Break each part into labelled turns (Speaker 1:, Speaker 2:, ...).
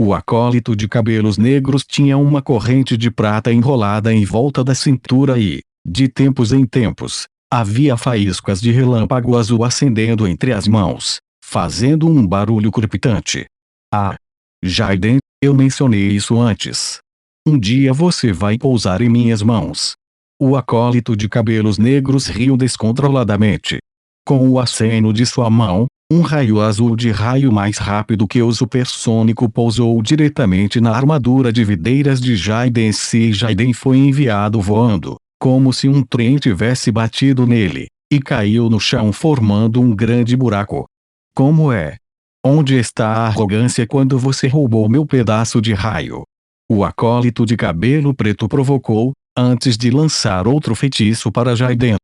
Speaker 1: O acólito de cabelos negros tinha uma corrente de prata enrolada em volta da cintura e, de tempos em tempos, havia faíscas de relâmpago azul acendendo entre as mãos, fazendo um barulho crepitante. Ah! Jaiden, eu mencionei isso antes. Um dia você vai pousar em minhas mãos. O acólito de cabelos negros riu descontroladamente. Com o aceno de sua mão, um raio azul de raio mais rápido que o supersônico pousou diretamente na armadura de videiras de Jaiden. Se Jaiden foi enviado voando, como se um trem tivesse batido nele, e caiu no chão formando um grande buraco. Como é? Onde está a arrogância quando você roubou meu pedaço de raio? O acólito de cabelo preto provocou, antes de lançar outro feitiço para Jaiden.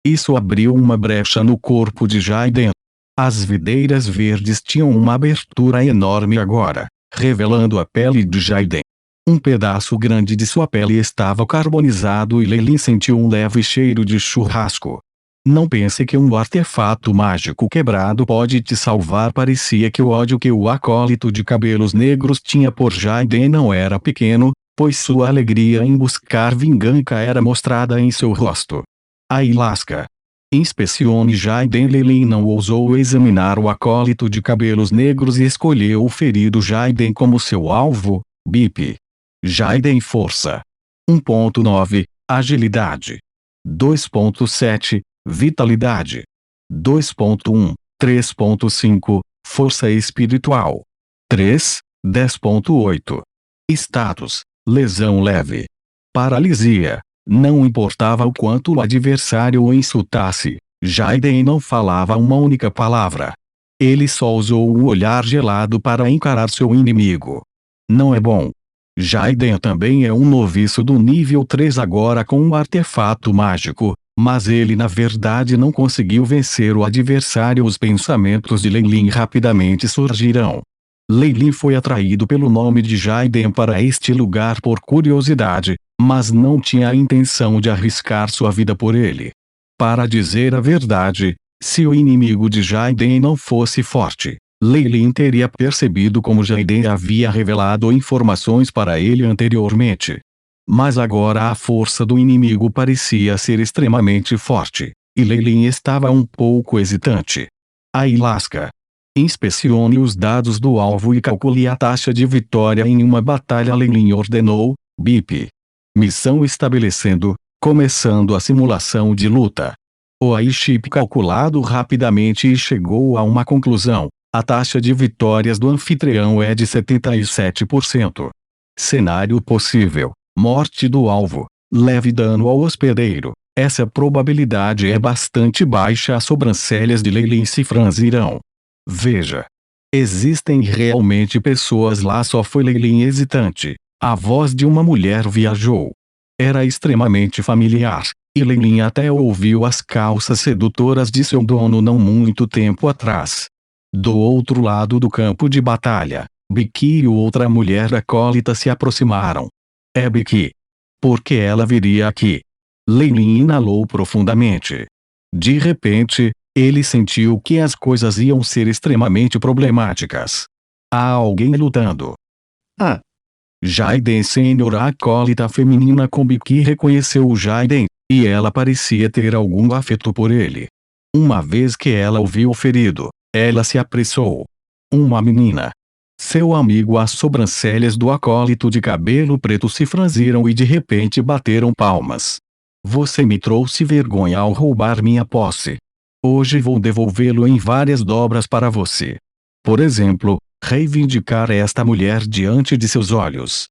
Speaker 1: Isso abriu uma brecha no corpo de Jaiden. As videiras verdes tinham uma abertura enorme agora, revelando a pele de Jaiden. Um pedaço grande de sua pele estava carbonizado e Lei Lin sentiu um leve cheiro de churrasco. Não pense que um artefato mágico quebrado pode te salvar. Parecia que o ódio que o acólito de cabelos negros tinha por Jaiden não era pequeno, pois sua alegria em buscar vingança era mostrada em seu rosto. Aí lasca. Inspecione Jaiden. Lei Lin não ousou examinar o acólito de cabelos negros e escolheu o ferido Jaiden como seu alvo. Bip. Jaiden força. 1.9, agilidade. 2.7, vitalidade. 2.1, 3.5, força espiritual. 3, 10.8. Status, lesão leve. Paralisia. Não importava o quanto o adversário o insultasse, Jaiden não falava uma única palavra. Ele só usou o olhar gelado para encarar seu inimigo. Não é bom. Jaiden também é um noviço do nível 3 agora com um artefato mágico, mas ele na verdade não conseguiu vencer o adversário. Os pensamentos de Lei Lin rapidamente surgirão. Lei Lin foi atraído pelo nome de Jaiden para este lugar por curiosidade, mas não tinha a intenção de arriscar sua vida por ele. Para dizer a verdade, se o inimigo de Jaiden não fosse forte, Lei Lin teria percebido como Jaiden havia revelado informações para ele anteriormente. Mas agora a força do inimigo parecia ser extremamente forte, e Lei Lin estava um pouco hesitante. Aí lasca. Inspecione os dados do alvo e calcule a taxa de vitória em uma batalha. Lei Lin ordenou. Bip. Missão estabelecendo, começando a simulação de luta. O AI-chip calculado rapidamente e chegou a uma conclusão. A taxa de vitórias do anfitrião é de 77%. Cenário possível: morte do alvo, leve dano ao hospedeiro. Essa probabilidade é bastante baixa. As sobrancelhas de Lei Lin se franzirão. Veja. Existem realmente pessoas lá. Só foi Lei Lin hesitante. A voz de uma mulher viajou. Era extremamente familiar, e Lei Lin até ouviu as calças sedutoras de seu dono não muito tempo atrás. Do outro lado do campo de batalha, Biki e outra mulher acólita se aproximaram. É Biki. Por que ela viria aqui? Lei Lin inalou profundamente. De repente, ele sentiu que as coisas iam ser extremamente problemáticas. Há alguém lutando. Ah! Jaiden Sênior. A acólita feminina com Biki reconheceu o Jaiden, e ela parecia ter algum afeto por ele. Uma vez que ela o viu ferido, ela se apressou. Uma menina. Seu amigo. As sobrancelhas do acólito de cabelo preto se franziram e de repente bateram palmas. Você me trouxe vergonha ao roubar minha posse. Hoje vou devolvê-lo em várias dobras para você. Por exemplo, reivindicar esta mulher diante de seus olhos.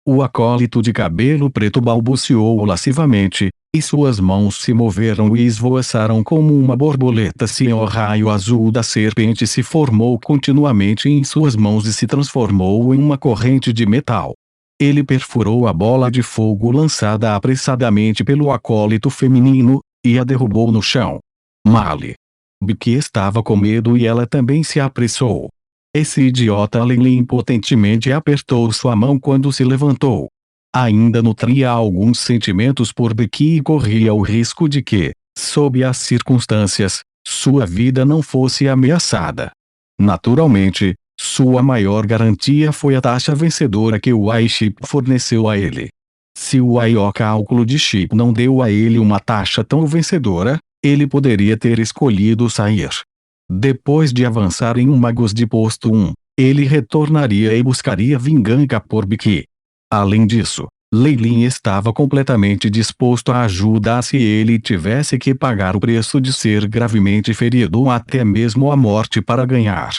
Speaker 1: O acólito de cabelo preto balbuciou lascivamente, e suas mãos se moveram e esvoaçaram como uma borboleta. O raio azul da serpente se formou continuamente em suas mãos e se transformou em uma corrente de metal. Ele perfurou a bola de fogo lançada apressadamente pelo acólito feminino, e a derrubou no chão. Male. Biki estava com medo e ela também se apressou. Esse idiota. Lei Lin impotentemente apertou sua mão quando se levantou. Ainda nutria alguns sentimentos por Biki e corria o risco de que, sob as circunstâncias, sua vida não fosse ameaçada. Naturalmente, Sua maior garantia foi a taxa vencedora que o iChip forneceu a ele. Se o cálculo de chip não deu a ele uma taxa tão vencedora, ele poderia ter escolhido sair. Depois de avançar em um Magos de posto 1, ele retornaria e buscaria vingança por Biki. Além disso, Lei Lin estava completamente disposto a ajudar se ele tivesse que pagar o preço de ser gravemente ferido ou até mesmo a morte para ganhar.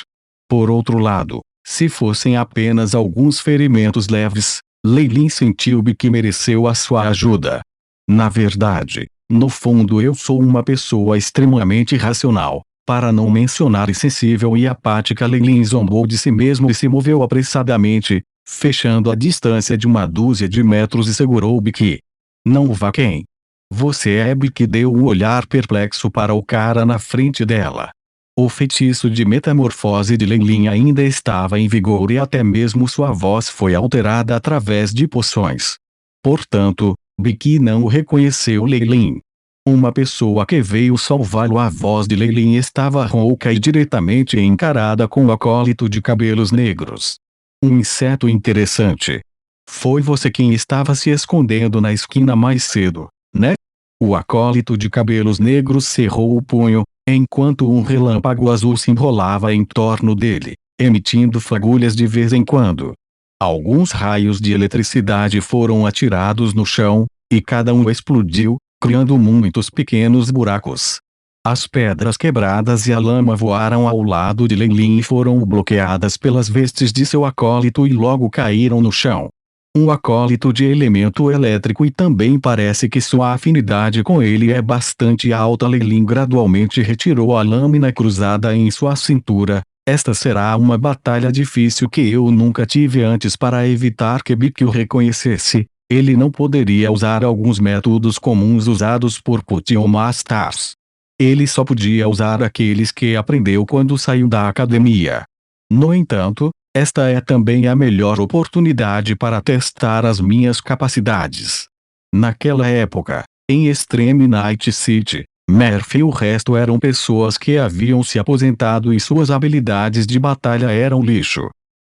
Speaker 1: Por outro lado, se fossem apenas alguns ferimentos leves, Lei Lin sentiu que mereceu a sua ajuda. Na verdade, no fundo eu sou uma pessoa extremamente racional, para não mencionar insensível e apática. Lei Lin zombou de si mesmo e se moveu apressadamente, fechando a distância de uma dúzia de metros e segurou Biki. Não vá quem? Você é Biki, deu um olhar perplexo para o cara na frente dela. O feitiço de metamorfose de Lei Lin ainda estava em vigor e até mesmo sua voz foi alterada através de poções. Portanto, Biki não o reconheceu. Lei Lin. Uma pessoa que veio salvá-lo. A voz de Lei Lin estava rouca e diretamente encarada com o acólito de cabelos negros. Um inseto interessante. Foi você quem estava se escondendo na esquina mais cedo, né? O acólito de cabelos negros cerrou o punho, enquanto um relâmpago azul se enrolava em torno dele, emitindo fagulhas de vez em quando. Alguns raios de eletricidade foram atirados no chão, e cada um explodiu, criando muitos pequenos buracos. As pedras quebradas e a lama voaram ao lado de Lei Lin e foram bloqueadas pelas vestes de seu acólito e logo caíram no chão. Um acólito de elemento elétrico, e também parece que sua afinidade com ele é bastante alta. Lei Lin gradualmente retirou a lâmina cruzada em sua cintura. Esta será uma batalha difícil que eu nunca tive antes. Para evitar que Biki o reconhecesse, ele não poderia usar alguns métodos comuns usados por Potion Masters. Ele só podia usar aqueles que aprendeu quando saiu da academia. No entanto, esta é também a melhor oportunidade para testar as minhas capacidades. Naquela época, em Extreme Night City, Murphy e o resto eram pessoas que haviam se aposentado e suas habilidades de batalha eram lixo.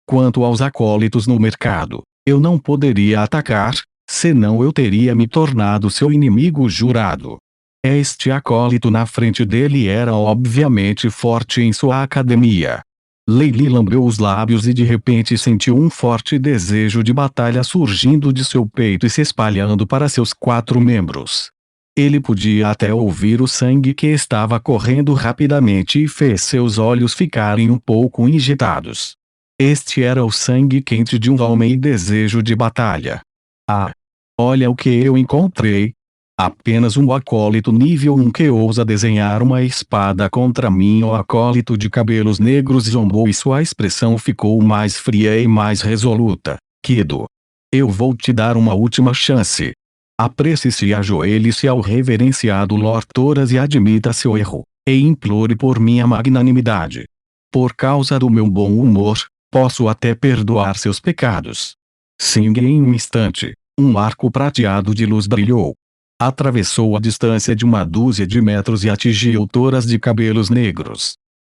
Speaker 1: Quanto aos acólitos no mercado, eu não poderia atacar, senão eu teria me tornado seu inimigo jurado. Este acólito na frente dele era obviamente forte em sua academia. Lei Lin lambeu os lábios e de repente sentiu um forte desejo de batalha surgindo de seu peito e se espalhando para seus 4 membros. Ele podia até ouvir o sangue que estava correndo rapidamente e fez seus olhos ficarem um pouco injetados. Este era o sangue quente de um homem em desejo de batalha. Ah! Olha o que eu encontrei! Apenas um acólito nível 1 que ousa desenhar uma espada contra mim. O acólito de cabelos negros zombou e sua expressão ficou mais fria e mais resoluta. Kido. Eu vou te dar uma última chance. Apresse-se e ajoelhe-se ao reverenciado Lord Thoras e admita seu erro, e implore por minha magnanimidade. Por causa do meu bom humor, posso até perdoar seus pecados. Sim, em um instante, um arco prateado de luz brilhou. Atravessou a distância de uma dúzia de metros e atingiu Thoras de cabelos negros.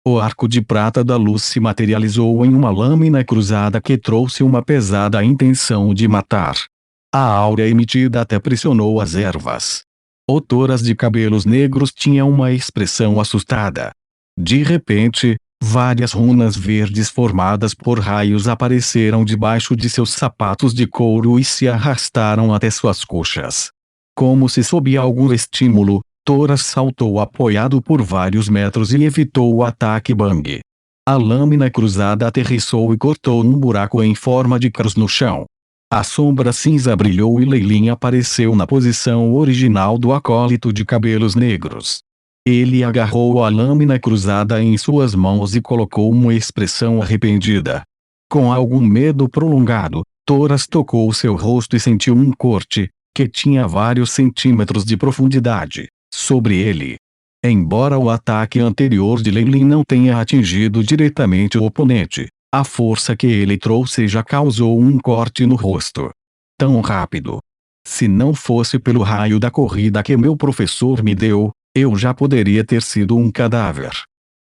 Speaker 1: O arco de prata da luz se materializou em uma lâmina cruzada que trouxe uma pesada intenção de matar. A áurea emitida até pressionou as ervas. O Thoras de cabelos negros tinha uma expressão assustada. De repente, várias runas verdes formadas por raios apareceram debaixo de seus sapatos de couro e se arrastaram até suas coxas. Como se sob algum estímulo, Thoras saltou apoiado por vários metros e evitou o ataque Bang. A lâmina cruzada aterrissou e cortou um buraco em forma de cruz no chão. A sombra cinza brilhou e Lei Lin apareceu na posição original do acólito de cabelos negros. Ele agarrou a lâmina cruzada em suas mãos e colocou uma expressão arrependida. Com algum medo prolongado, Thoras tocou seu rosto e sentiu um corte, que tinha vários centímetros de profundidade, sobre ele. Embora o ataque anterior de Lei Lin não tenha atingido diretamente o oponente, a força que ele trouxe já causou um corte no rosto. Tão rápido. Se não fosse pelo raio da corrida que meu professor me deu, eu já poderia ter sido um cadáver.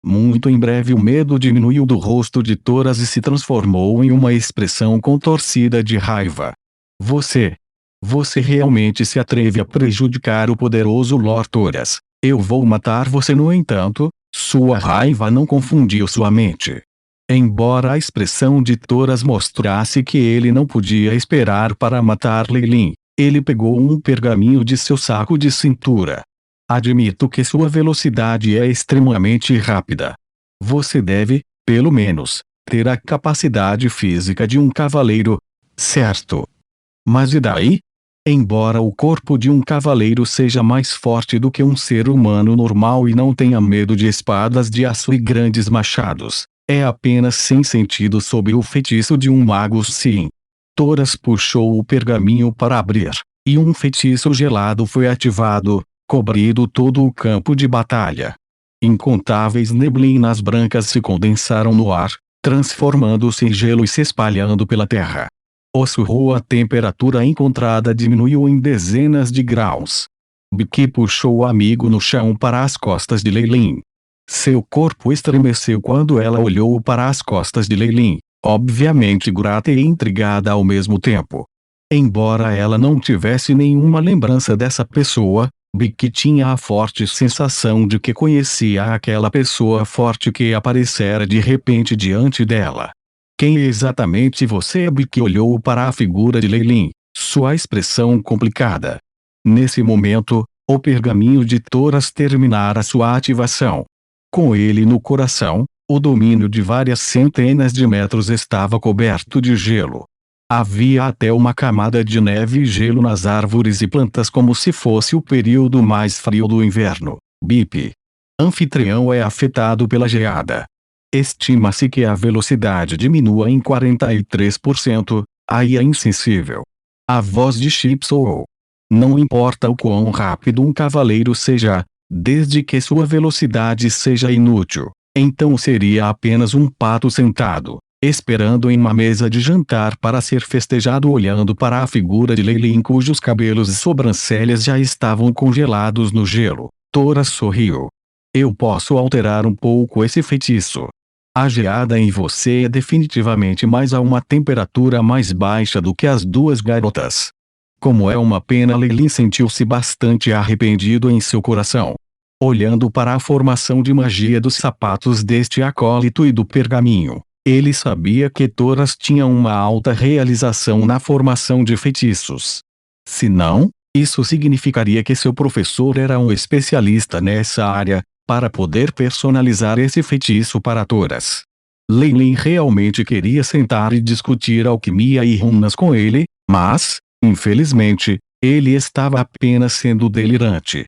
Speaker 1: Muito em breve o medo diminuiu do rosto de Toras e se transformou em uma expressão contorcida de raiva. Você. Você realmente se atreve a prejudicar o poderoso Lord Toras. Eu vou matar você. No entanto, sua raiva não confundiu sua mente. Embora a expressão de Toras mostrasse que ele não podia esperar para matar Lei Lin, ele pegou um pergaminho de seu saco de cintura. Admito que sua velocidade é extremamente rápida. Você deve, pelo menos, ter a capacidade física de um cavaleiro, certo? Mas e daí? Embora o corpo de um cavaleiro seja mais forte do que um ser humano normal e não tenha medo de espadas de aço e grandes machados, é apenas sem sentido sob o feitiço de um mago sim. Toras puxou o pergaminho para abrir, e um feitiço gelado foi ativado, cobrindo todo o campo de batalha. Incontáveis neblinas brancas se condensaram no ar, transformando-se em gelo e se espalhando pela terra. A temperatura encontrada diminuiu em dezenas de graus. Biki puxou o amigo no chão para as costas de Lei Lin. Seu corpo estremeceu quando ela olhou para as costas de Lei Lin, obviamente grata e intrigada ao mesmo tempo. Embora ela não tivesse nenhuma lembrança dessa pessoa, Biki tinha a forte sensação de que conhecia aquela pessoa forte que aparecera de repente diante dela. Quem exatamente você é? Biki olhou para a figura de Lei Lin, sua expressão complicada. Nesse momento, o pergaminho de Toras terminara sua ativação. Com ele no coração, o domínio de várias centenas de metros estava coberto de gelo. Havia até uma camada de neve e gelo nas árvores e plantas como se fosse o período mais frio do inverno. Bip. Anfitrião é afetado pela geada. Estima-se que a velocidade diminua em 43%, aí é insensível. A voz de Chip soou. Não importa o quão rápido um cavaleiro seja, desde que sua velocidade seja inútil, então seria apenas um pato sentado, esperando em uma mesa de jantar para ser festejado olhando para a figura de Lei Lin cujos cabelos e sobrancelhas já estavam congelados no gelo. Toras sorriu. Eu posso alterar um pouco esse feitiço. A geada em você é definitivamente mais a uma temperatura mais baixa do que as duas garotas. Como é uma pena. Lei Lin sentiu-se bastante arrependido em seu coração. Olhando para a formação de magia dos sapatos deste acólito e do pergaminho, ele sabia que Toras tinha uma alta realização na formação de feitiços. Se não, isso significaria que seu professor era um especialista nessa área, para poder personalizar esse feitiço para Toras. Lei Lin realmente queria sentar e discutir alquimia e runas com ele, mas, infelizmente, ele estava apenas sendo delirante.